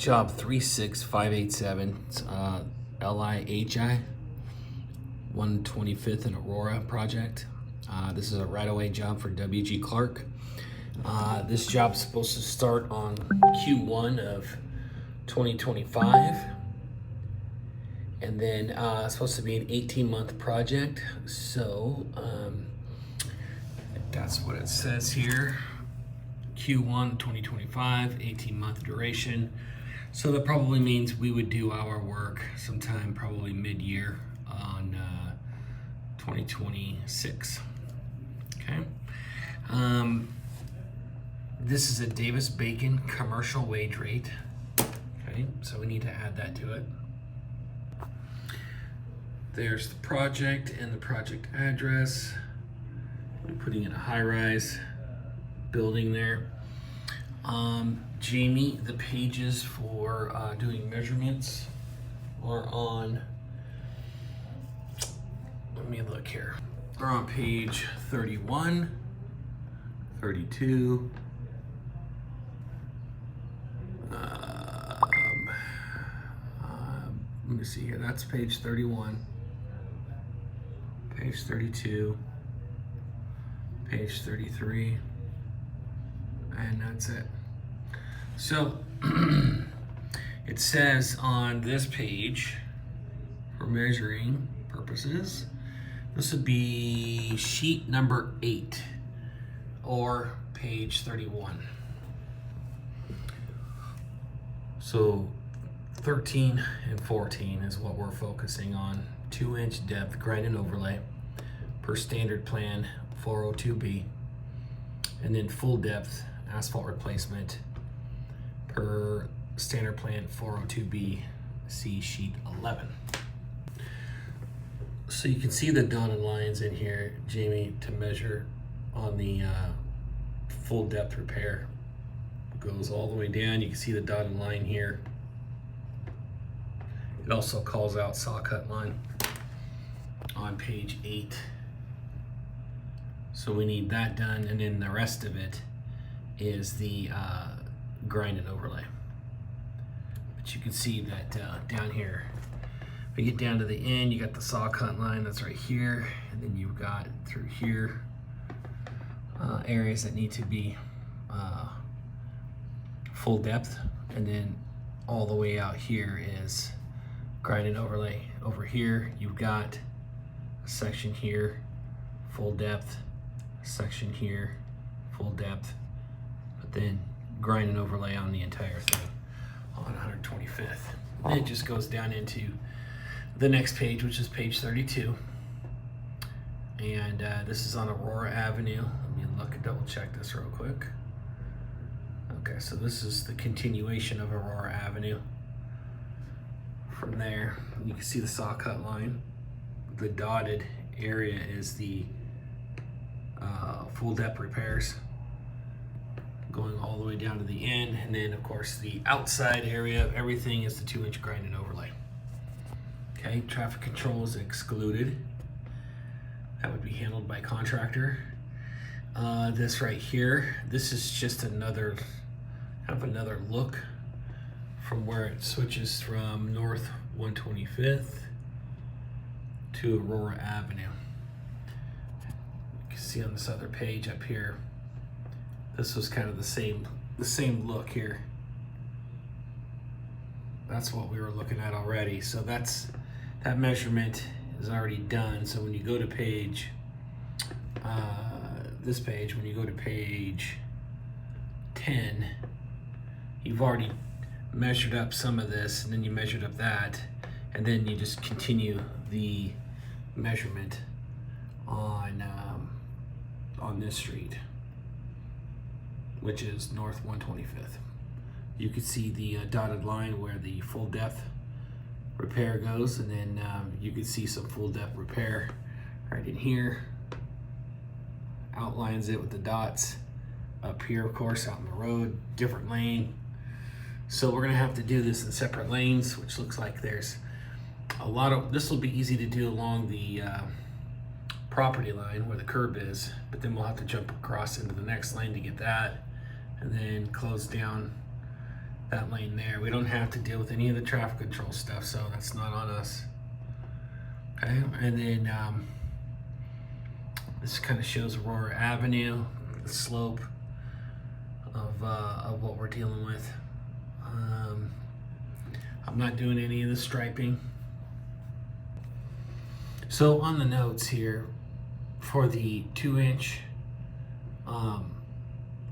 Job 36587, it's LIHI 125th and Aurora project. This is a right-of-way job for W.G. Clark. This job's supposed to start on Q1 of 2025, and then it's supposed to be an 18-month project. So that's what it says here. Q1 2025, 18-month duration. So that probably means we would do our work sometime probably mid-year on 2026. Okay. This is a Davis-Bacon commercial wage rate. Okay, so we need to add that to it. There's the project and the project address. We're putting in a high-rise building there. Jamie, the pages for doing measurements are on, let me look here. They're on page 31, 32, let me see here, that's page 31, page 32, page 33, and that's it. So it says on this page, for measuring purposes, this would be sheet number 8 or page 31. So 13 and 14 is what we're focusing on. 2-inch depth grind and overlay per standard plan 402B, and then full depth asphalt replacement per standard plan 402B, see sheet 11. So you can see the dotted lines in here, Jamie, to measure on the full depth repair. It goes all the way down. You can see the dotted line here. It also calls out saw cut line on page 8. So we need that done, and then the rest of it is the grind and overlay. But you can see that down here, if we get down to the end, you got the saw cut line that's right here, and then you've got through here areas that need to be full depth, and then all the way out here is grind and overlay. Over here you've got a section here, full depth, section here, full depth, but then grind and overlay on the entire thing on 125th. And it just goes down into the next page, which is page 32. And this is on Aurora Avenue. Let me double check this real quick. Okay, so this is the continuation of Aurora Avenue. From there, you can see the saw cut line. The dotted area is the full depth repairs going all the way down to the end, and then of course the outside area of everything is the 2-inch grind and overlay. Okay, traffic control is excluded. That would be handled by contractor. This right here, this is just another look from where it switches from North 125th to Aurora Avenue. You can see on this other page up here, this was kind of the same look here. That's what we were looking at already. So that measurement is already done. So when you go to page, this page, when you go to page 10, you've already measured up some of this, and then you measured up that, and then you just continue the measurement on this street, which is North 125th. You can see the dotted line where the full depth repair goes, and then you can see some full depth repair right in here. Outlines it with the dots. Up here, of course, out in the road, different lane. So we're gonna have to do this in separate lanes, which looks like there's a lot of, this will be easy to do along the property line where the curb is, but then we'll have to jump across into the next lane to get that, and then close down that lane there. We don't have to deal with any of the traffic control stuff, so that's not on us. Okay, and then this kind of shows Aurora Avenue, the slope of what we're dealing with. I'm not doing any of the striping. So on the notes here, for the 2-inch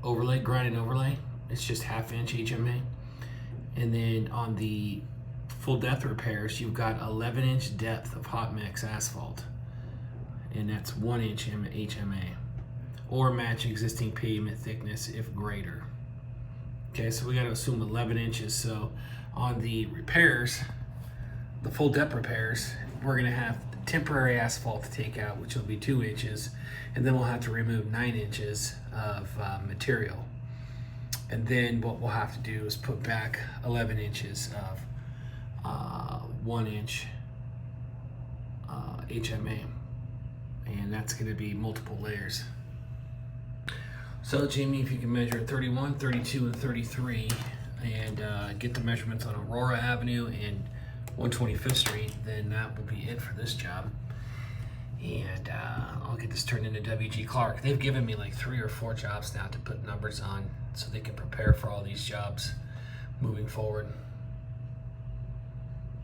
overlay, grinded overlay, it's just 1/2 inch HMA. And then on the full depth repairs, you've got 11-inch depth of hot mix asphalt, and that's 1-inch HMA, or match existing pavement thickness if greater. Okay, so we got to assume 11 inches. So on the repairs, the full depth repairs, we're going to have temporary asphalt to take out, which will be 2 inches, and then we'll have to remove 9 inches of material. And then what we'll have to do is put back 11 inches of 1-inch HMA, and that's going to be multiple layers. So Jamie, if you can measure 31, 32, and 33 and get the measurements on Aurora Avenue and 125th Street, then that will be it for this job. And I'll get this turned into WG Clark. They've given me like 3 or 4 jobs now to put numbers on so they can prepare for all these jobs moving forward.